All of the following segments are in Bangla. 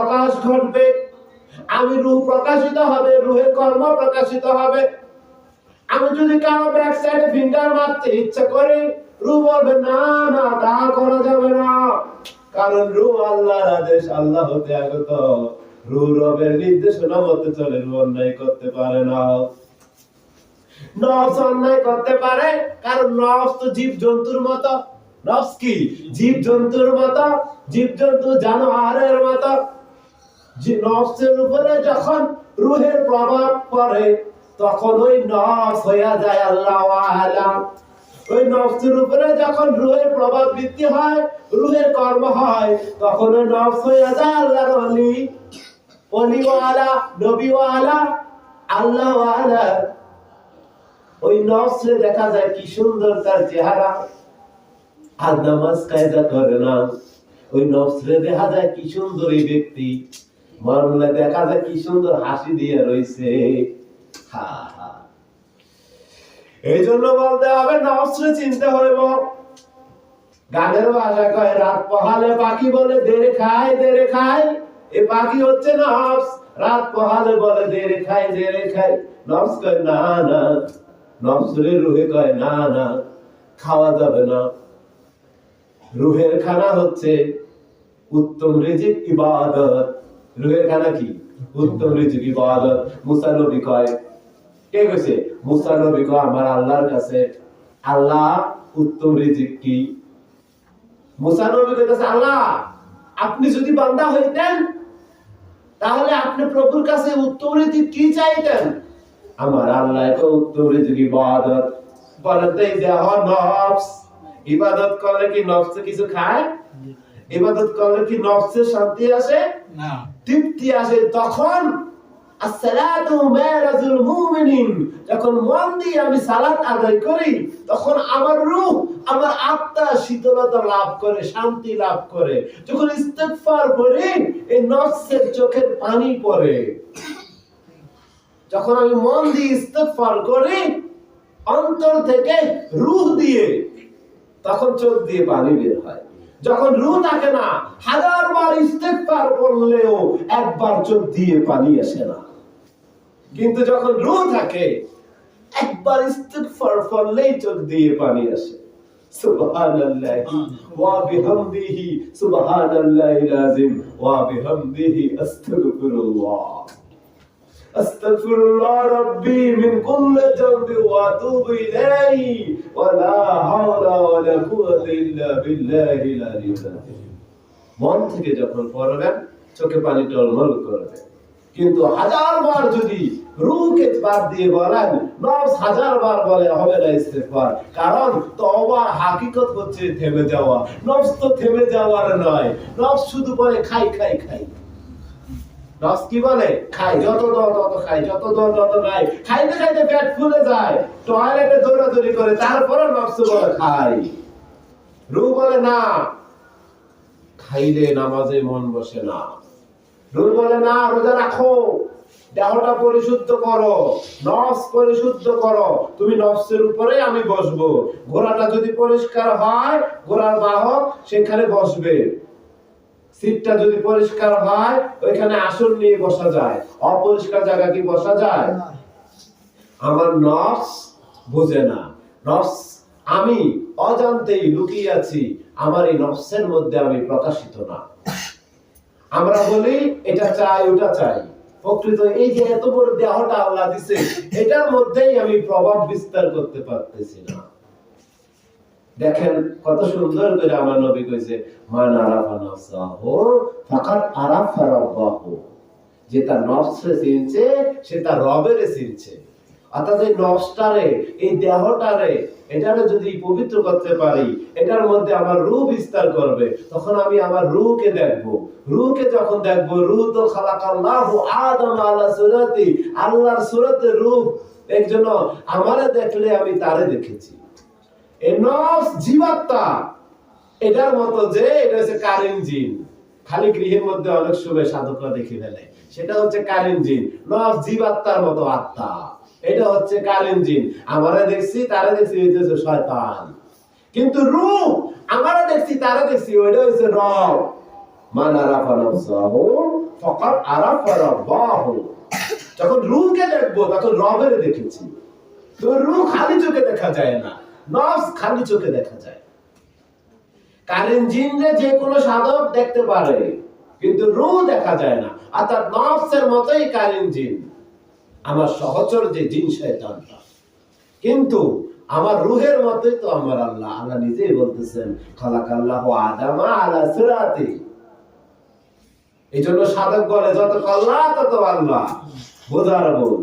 প্রকাশ ঘটবে, আমি রূহ প্রকাশিত হবে, রূহের কর্ম প্রকাশিত হবে। আমি যদি কারো ব্যাক সাইডে ফিঙ্গার মারতে ইচ্ছা করি, রূহ বলবে না না, তা করা যাবে না, কারণ রূহ আল্লাহর আদেশ, আল্লাহ হতে আগত। রূহ রবের নির্দেশনা মতে চলে, রূহ অন্যায় করতে পারে না। নফস অন্যায় করতে পারে, কারণ নফস তো জীব জন্তুর মতো। নফস কি? জীব জন্তুর মতো, জীব জন্তু জানোয়ারের মতো। নফসের উপরে যখন রূহের প্রভাব পড়ে, তখন ওই নফস হয়ে যায় আল্লাহ আ'লাম। ওই নফসের উপরে যখন রূহের প্রভাব বৃদ্ধি হয়, রূহের কর্ম হয়, তখন ওই নফস হয়ে যায় আল্লাহর ওলি, ওলিওয়ালা, নবীওয়ালা, আল্লাহওয়ালা। ওই নফসে দেখা যায় কি সুন্দর তার চেহারা, আর নামাজ কায়দা করে না। ওই নফসে দেখা যায় কি সুন্দর এই ব্যক্তি, মরলে দেখা যায় কি সুন্দর হাসি দিয়ে রয়েছে। এই জন্য বলতে হবে নফসে চিনতে হইব। গানের ভাষা কয় রাত পোহালে পাখি বলে দেরে খায় দেরে খায়। এই পাখি হচ্ছে নফস, রাত পোহালে বলে দেরে খায় দেরে খায়। নফস কয় না না, নফসের রূহে কয় না না, খাওয়া যাবে না। রূহের খানা হচ্ছে উত্তম রিজিক, ইবাদত। রূহের খানা কি? উত্তম রিজিক, ইবাদত। মুসা নবী কয়, কে কইছে? মুসা নবী কয় আমার আল্লাহর কাছে আল্লাহ উত্তম রিজিক কি? মুসা নবী কইতেছে আল্লাহ, আপনি যদি বান্দা হইতেন তাহলে আপনি প্রভুর কাছে উত্তম রিজিক কি চাইতেন? আমার আল্লাহ কয় উত্তম রিজিক ইবাদত। বলতে দেহ নফস, ইবাদত করলে কি নফসে কিছু খায়? ইবাদত করলে কি নফসে শান্তি আসে? না, তৃপ্তি আসে। তখন আসসালাতু মারাজুল মুমিনিন, যখন মন দিয়ে আমি সালাত আদায় করি, তখন আমার রূহ, আমার আত্মা শীতলতা লাভ করে, শান্তি লাভ করে। যখন ইস্তিগফার করি, এই নফসের চোখের পানি পড়ে। যখন আমি মন দিয়ে ইস্তিগফার করি, অন্তর থেকে রূহ দিয়ে, তখন চোখ দিয়ে পানি বের হয়। যখন রূহ থাকে না, হাজারবার ইস্তিগফার করলেও একবার চোখ দিয়ে পানি আসে না। কিন্তু যখন রূহ থাকে, একবার ইস্তিগফার করলেই চোখ দিয়ে পানি আসে। সুবহানাল্লাহ ওয়া বিহামদিহি, সুবহানাল্লাহিল আযীম ওয়া বিহামদিহি, আস্তাগফিরুল্লাহ আস্তাগফিরুল্লাহ রাব্বি মিন কুল্লি যামবি ওয়া আতুবু ইলাইহি ওয়া লা হাওলা ওয়া লা কুওয়াতা ইল্লা বিল্লাহিল আলিয়্যিল আযীম। মন থেকে যখন পড়বেন, চোখে পানি টলমল করবে। কিন্তু হাজারবার যদি রূহকে বাদ দিয়ে বলেন, নফস হাজারবার বলে হবে না ইস্তিগফার। কারণ তওবার হাকিকত হচ্ছে থেমে যাওয়া। নফস তো থেমে যাওয়ার নয়, নফস শুধু বলে খাই খাই খাই। নফস কি বলে? খাই, যত দাও তত খাই, যত দাও তত খাই। খাইতে খাইতে পেট ফুলে যায়, টয়লেটে দৌড়াদৌড়ি করে, তারপরে নফস বলে খাই। রূহ বলে না, খাইলে নামাজে মন বসে না। রূহ বলে না, রোজা রাখো, দেহটা পরিশুদ্ধ করো, নফস পরিশুদ্ধ করো। তুমি নফসের উপরে আমি বসবো। ঘোড়াটা যদি পরিষ্কার হয়, ঘোড়ার বাহক সেখানে বসবে। সিটটা যদি পরিষ্কার হয়, ওইখানে আসন নিয়ে বসা যায়। অপরিষ্কার জায়গা কি বসা যায়? আমার নফস বোঝে না। নফস, আমি অজান্তেই লুকিয়ে আছি, আমার এই নফসের মধ্যে আমি প্রকাশিত না। আমরা বলি এটা চাই ওটা চাই, প্রকৃত এই যে এত বড় দেহটা আল্লাহ দিছে, এটার মধ্যেই আমি প্রভাব বিস্তার করতে পারতেছি না। দেখেন কত সুন্দর করে আমার নবী কইছে, মান আরাফা নাফসাহু ফাকাদ আরাফা রাব্বাহু। যে তার নফসকে চিনছে, সে তার রবের চিনছে। অর্থাৎ এই নফসটারে, এই দেহটারে, এটারে যদি পবিত্র করতে পারি, এটার মধ্যে আমার রূহ বিস্তার করবে, তখন আমি আমার রূহকে দেখবো। রূহকে যখন দেখবো, রূহ তো খালাকাল্লাহু আদম আলা সুরাতি, আল্লাহর সুরতে রূহ। একজন আমারে দেখলে আমি তারে দেখেছি। এই নফস জীবাত্মা, এটার মতো যে এটা হচ্ছে কারেন্ট জিন। খালি গৃহের মধ্যে অনেক সময় সাধকরা দেখে ফেলে, সেটা হচ্ছে কারেন্ট জিন। নফস জীবাত্মার মতো আত্মা, এটা হচ্ছে কারেন্ট জিন। আমারে দেখছি তারে দেখছি, এটা হচ্ছে শয়তান। কিন্তু রূহ, আমারে দেখছি তারে দেখছি, ওইটা হচ্ছে রব। মান আরাফা নাফসাহু ফাকাদ আরাফা রাব্বাহু। যখন রূহকে দেখবো তখন রবের দেখেছি। তো রূহ খালি চোখে দেখা যায় না, নফস খালি চোখে দেখা যায়। কারণ জিনরে যে কোনো সাধক দেখতে পারে, কিন্তু রূহ দেখা যায় না। অর্থাৎ নফসের মতোই কারণ জিন আমার সহচর যে জিন শয়তানটা, কিন্তু আমার রূহের মতোই তো আমার আল্লাহ। আল্লাহ নিজেই বলতেছেন খালাকাল্লাহু আদামা আলা সিরাতি। এইজন্য সাধক বলে যত আল্লাহ তত আল্লাহ, বোঝার ভুল।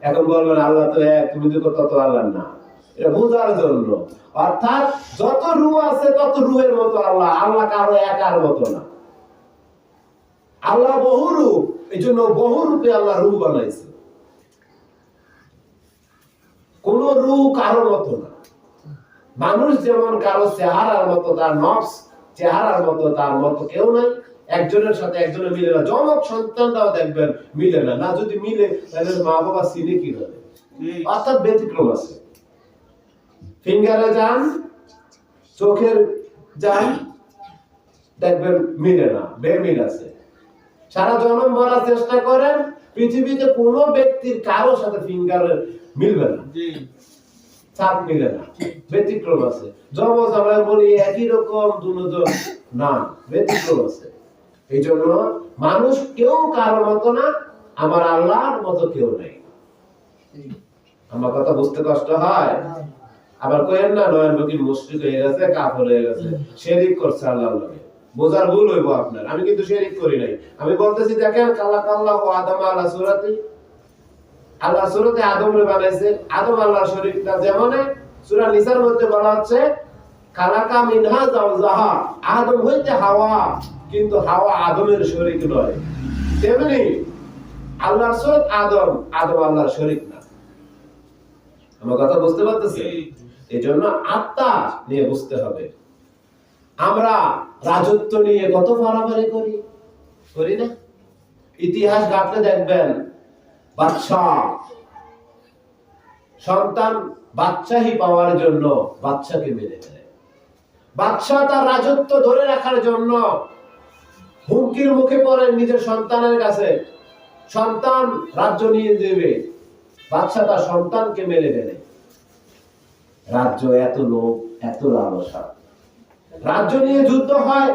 এখন বলবেন আল্লাহ তো এক, তুমি তো তত আল্লাহ না, এটা বোঝার জন্য। অর্থাৎ যত রূহ আছে তত রূহের মতো আল্লাহ, আল্লাহ কারো একার মতো না। আল্লাহ বহু রূপ, এইজন্য বহু রূপে আল্লাহ রূহ বানাইছে। কোন রূহ কারো মতো না। মানুষ যেমন কারো চেহারার মতো, তার নফস চেহারার মতো তার মতো কেউ নাই। একজনের সাথে একজনের মিলে না। জনক সন্তানটাও দেখবেন মিলে না। না যদি মিলে তাহলে মা বাবা চিনে কি হবে? অর্থাৎ ব্যতিক্রম আছে। ফিঙ্গারে যান, চোখের যান, দেখবেন মিলে না, বেমিল আছে। সারা জন্ম ভরা চেষ্টা করেন, পৃথিবীতে কোনো ব্যক্তির কারো সাথে ফিঙ্গারের মিলবে না, ছাপ মিলে না, ব্যতিক্রম আছে। জমজ আমরা বলি একই রকম দুজন, না, ব্যতিক্রম আছে। এই জন্য মানুষ কেউ কারো মতো না, আমার আল্লাহর মতো কেউ নেই। আমার কথা বুঝতে কষ্ট হয়? আবার কইেন না নয়ন বকির মুশরিক হয়ে গেছে, কাফের হয়ে গেছে, শিরক করছে আল্লাহর নামে। বোঝার ভুল হইব আপনার। আমি কিন্তু শিরক করি নাই। আমি বলতেছি দেখেন খালাকাল্লাহু আদামা আলা সূরাতি, আল্লাহ সূরাতে আদমরে বানাইছে। আদম আল্লাহর শরীক না। যেমন সূরা নিসার মধ্যে বলা হচ্ছে খালাকা মিনহা যাওজাহা, আদম হইতে হাওয়া, কিন্তু হাওয়া আদমের শরীক নয়। তেমনি আল্লাহর সূরাত আদম, আদম আল্লাহর শরীক না। আমার কথা বুঝতে পারতেছেন? এজন্য আত্মা নিয়ে বুঝতে হবে। আমরা রাজত্ব নিয়ে কত ফারাফারি করি না? ইতিহাস ঘাটলে দেখবেন বাদশা সন্তান বাদশাহী পাওয়ার জন্য বাদশাকে মেরে ফেলে। বাদশা তার রাজত্ব ধরে রাখার জন্য হুমকির মুখে পড়ে নিজের সন্তানের কাছে, সন্তান রাজ্য নিয়ে দেবে, বাদশা তার সন্তানকে মেরে ফেলে। রাজ্য এত লোভ, এত লালসা। রাজ্য নিয়ে যুদ্ধ হয়,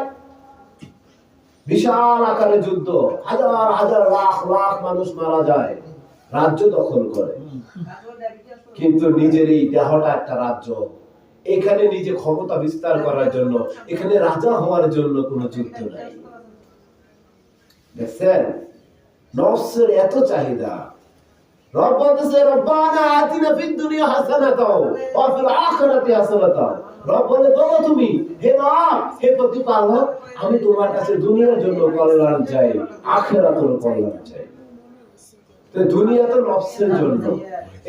বিশাল আকারে যুদ্ধ, হাজার হাজার লাখ লাখ মানুষ মারা যায়, রাজ্য দখল করে। কিন্তু নিজের এই দেহটা একটা রাজ্য, এখানে নিজে ক্ষমতা বিস্তার করার জন্য, এখানে রাজা হওয়ার জন্য কোনো যুদ্ধ নাই। দেখছেন নফসের এত চাহিদা। রব বলতেছে রব্বানা আতিনা ফিদ দুনিয়া হাসানাতাও ওয়া ফিল আখিরাতি হাসানাতাও। রব বলে বলো তুমি, হে রব, হে প্রতিপালক, আমি তোমার কাছে দুনিয়ার জন্য কল্যাণ চাই, আখিরাতের কল্যাণ চাই। তো দুনিয়া তো নফসের জন্য।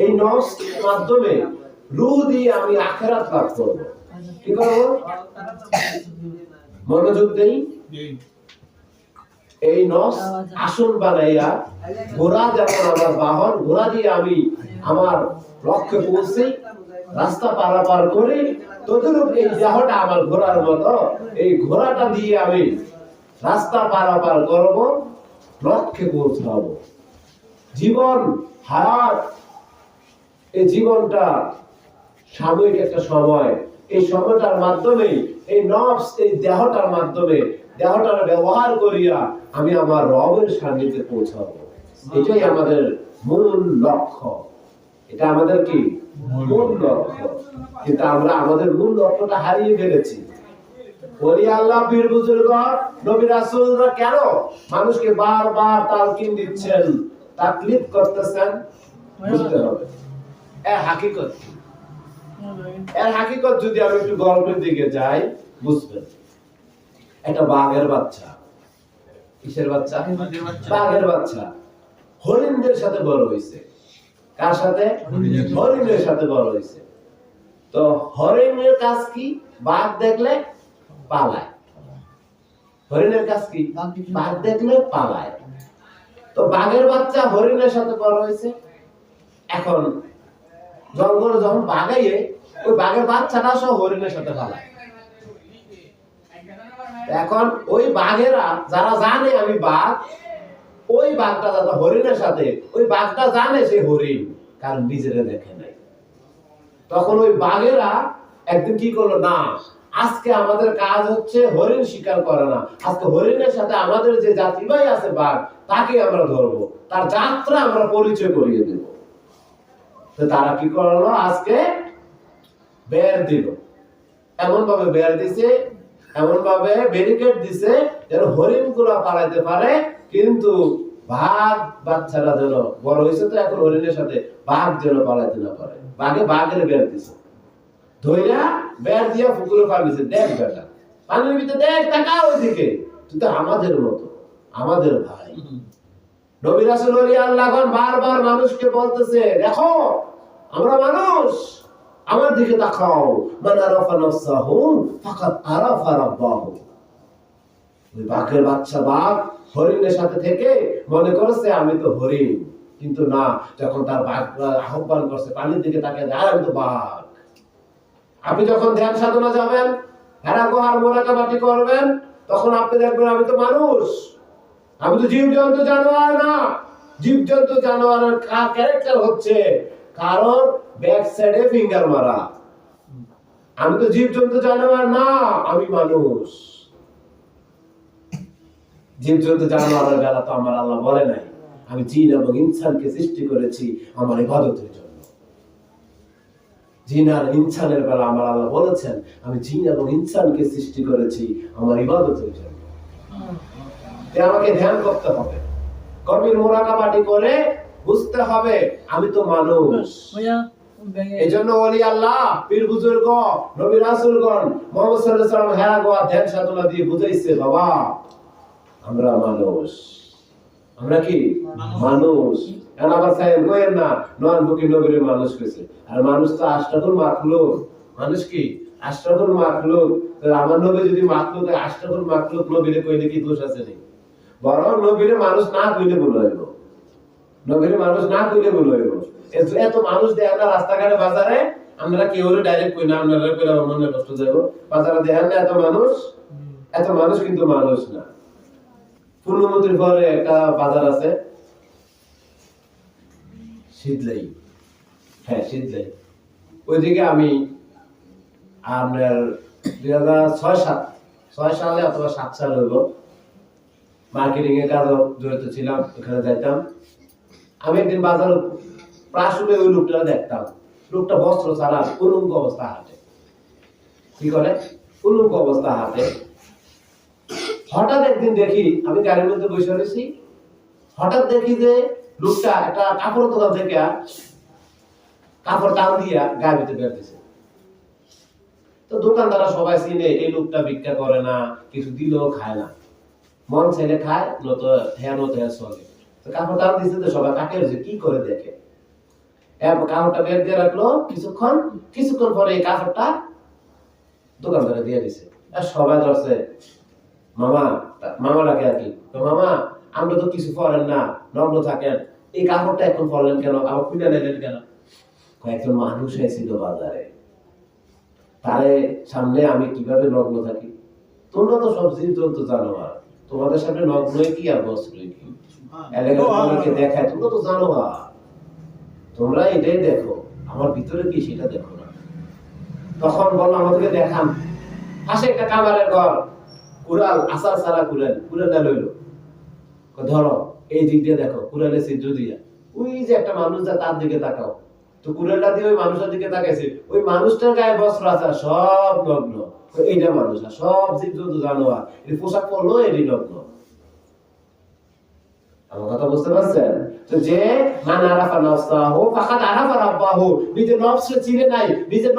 এই নফসের মাধ্যমে রূহ দিয়ে আমি আখিরাত লাভ করব। কি করব? মনোযোগ দেই। এই নফস আসন বানাইয়া, ঘোড়া যেমন আমার বাহন, ঘোড়া দিয়ে আমি আমার লক্ষ্যে পৌঁছি, রাস্তা পারাপার করি, ততরূপ এই দেহটা আমার ঘোড়ার মতো। এই ঘোড়াটা দিয়ে আমি রাস্তা পারাপার করব, লক্ষ্যে পৌঁছাবো। জীবন হায়াত, এই জীবনটা সাময়িক একটা সময়। এই সময়টার মাধ্যমে এই নফস, এই দেহটার মাধ্যমে, দেহটার ব্যবহার করিয়া আমি আমার রবের সান্নিধ্যে পৌঁছাবো। এটাই আমাদের মূল লক্ষ্য। এটা আমাদের কি মূল লক্ষ্য। কিন্তু আমরা আমাদের মূল লক্ষ্যটা হারিয়ে ফেলেছি। ওলি আল্লাহ, পীর বুজুর্গ, নবী রাসূলরা কেন মানুষকে বারবার তালকিন দিচ্ছেন, তাকলিদ করতেছেন? বুঝতে হবে এর হাকিকত। এর হাকিকত যদি আমি একটু গল্পের দিকে যাই, বুঝবেন। একটা বাঘের বাচ্চা, কিসের বাচ্চা? বাঘের বাচ্চা হরিণদের সাথে বড় হয়েছে। কার সাথে? হরিণের সাথে বড় হয়েছে। তো হরিণের কাজ কি? বাঘ দেখলে পালায়। হরিণের কাজ কি? বাঘ দেখলে পালায়। তো বাঘের বাচ্চা হরিণের সাথে বড় হয়েছে। এখন জঙ্গলে যখন বাঘাইয়ে, ওই বাঘের বাচ্চাটা সহ হরিণের সাথে পালায়। এখন ওই বাঘেরা যারা জানে আমি বাঘ, ওই বাঘটা যারা হরিণের সাথে, ওই বাঘটা জানে সে হরিণ, কারণ নিজেরা দেখে নাই। তখন ওই বাঘেরা একদিন কি করলো, না আজকে আমাদের কাজ হচ্ছে হরিণ শিকার করা না, আজকে হরিণের সাথে আমাদের যে জাতি ভাই আছে বাঘ, তাকে আমরা ধরবো, তার যাত্রা আমরা পরিচয় করিয়ে দেব। তো তারা কি করলো, আজকে বের দিল, এমন ভাবে বের দিছে, এমন ভাবে ব্যারিকেড দিছে যেন হরিণ গুলা পালাইতে পারে, কিন্তু বাঘ বাচ্চারা যেন বড় হয়েছে, তো এখন হরিণের সাথে বাঘ যেন পালাইতে না পারে। বাঘের বের দিছে, ধইরা বের দিয়া পুকুরে পার দিছে। দেখ বেটা, পানির ভিতরে দেখ, তাকা ওইদিকে, তুই তো আমাদের মতো, আমাদের ভাই। নবী রাসূল ওলি আল্লাহগণ বারবার মানুষকে বলতেছে, দেখো আমরা মানুষ, আমার দিকে তাকাও, মান আরাফা নাফসাহু ফাকাদ আরাফা রাব্বাহু। ওই বাঘের বাচ্চা বাঘ হরিণের সাথে থেকে মনে করেছে আমি তো হরিণ, কিন্তু না, যখন তার বাঘ আহ্বান করছে পানির দিকে তাকে, আমি তো বাঘ। আপনি যখন ধ্যান সাধনা যাবেন, হেরা গোহার মোরাকাবাটি করবেন, তখন আপনি দেখবেন আমি তো মানুষ, আমি তো জীবজন্তু জানোয়ার না। জীবজন্তু জানোয়ারের ক্যারেক্টার হচ্ছে কারণ ব্যাক সাইডে ফিঙ্গার মারা। আমি তো জীবজন্তু জানোয়ার না, আমি মানুষ। জীবজন্তু জানোয়ারের বেলা তো আমার আল্লাহ বলে নাই আমি জিন এবং ইনসানকে সৃষ্টি করেছি আমার ইবাদতের জন্য। জিন আর ইনসানের বেলা আমার আল্লাহ বলেছেন আমি জিন এবং ইনসানকে সৃষ্টি করেছি আমার ইবাদতের জন্য। আমাকে ধ্যান করতে হবে, গভীর মুরাকাবাটি করে বুঝতে হবে আমি তো মানুষ। এজন্য ওলি আল্লাহ, পীর বুজুর্গ, নবী রাসূলগণ মুহাম্মদ সাল্লাল্লাহু আলাইহি ওয়াসাল্লাম হেরা গোয়া ধ্যান সাধনা দিয়ে বুঝাইছে, বাবা আমরা মানুষ, আমরা কি মানুষ। এখন আবার সাহেব কইেন না নন ফকির নবীর মানুষ কইছে, আর মানুষ তো আশরাফুল মাখলুক। মানুষ কি আশরাফুল মাখলুক। আমার নবী যদি মাখলুক আশরাফুল মাখলুক নবীরে কইলে কি দোষ আছে নি? বরং নবীরে মানুষ না কইলে ভুল হইব, নবীরে মানুষ না কইলে ভুল হইব। এত মানুষ দেখেন না রাস্তাঘাটে বাজারে, আমরা কেউ ডাইরেক্ট কই না, আমরা কইলে মনে কষ্ট যাইব। বাজারে দেখেন না এত মানুষ, এত মানুষ কিন্তু মানুষ না। পূর্ণমন্ত্রীর পরে একটা বাজার আছে শীতলাই, হ্যাঁ শীতলাই, ওইদিকে আমি আপনার 2006 সালে অথবা 7 সাল হইল মার্কেটিং এর কাজে জড়িত ছিলাম, ওখানে যাইতাম। আমি একদিন বাজার প্রায় সময় ওই লোকটা দেখতাম, লোকটা বস্ত্র ছাড়া উলঙ্গ অবস্থা হাঁটে। কি করে? উলঙ্গ অবস্থা হাঁটে। হঠাৎ একদিন দেখি, আমি গাড়ির মধ্যে বসে রয়েছি, হঠাৎ দেখি যে লোকটা একটা কাপড় দোকান থেকে কাপড় টান দিয়া গায়ে ভিতরে বের দিছে। তো দোকানদাররা সবাই চিনে এই লোকটা ভিক্ষা করে না, কিছু দিলেও খায় না, মন ছেলে খায়, নত হ্যাঁ নত হ্যাঁ চলে। তো কাপড় টান দিচ্ছে, তো সবাই কাকে কি করে দেখে, কাপড়টা বের দিয়ে রাখলো। কিছুক্ষণ পরে এই কাপড়টা দোকানদারে দিয়ে দিছে। আর সবাই ধরছে মামা ডাকে আর কি, তো মামা আমরা তো কিছু পরেন না, নগ্ন থাকেন, এই কাপড়টা এখন পরলেন কেন, আবার খুলে নিলেন কেন? কয়েকজন মানুষ এসেছিল বাজারে, তারে সামনে আমি কিভাবে নগ্ন থাকি? তোমরা তো সব জীবজন্তু জানোয়ার, তোমাদের সামনে নগ্ন কি আর বস্ত্র কি এলাকাকে দেখায়, তোমরা তো জানোয়ার, তোমরা এটাই দেখো, আমার ভিতরে কি সেটা দেখো না। তখন বললো আমাদেরকে দেখান, পাশে একটা কামারের ঘর, কুড়াল আসার সারা কুড়ালটা লইলো, ধরো এই দিক দিয়ে দেখো, কুড়ালে ছিদ্র দিয়া, ওই যে একটা মানুষ যা তার দিকে তাকাও। তো কুড়ালটা দিয়ে ওই মানুষের দিকে তাকাইছে, ওই মানুষটার গায়ে বস্ত্র আছে সব নগ্ন, এইটা মানুষ না, সব জীবজন্তু জানোয়ার, এই পোশাক পরলো এটি নগ্ন। আমার কথা বুঝতে পারছেন? তো যে মান আরাফা নাফসাহু ফাকাদ আরাফা রাব্বাহু, নিজের নফসকে চিনে নাই, নিজের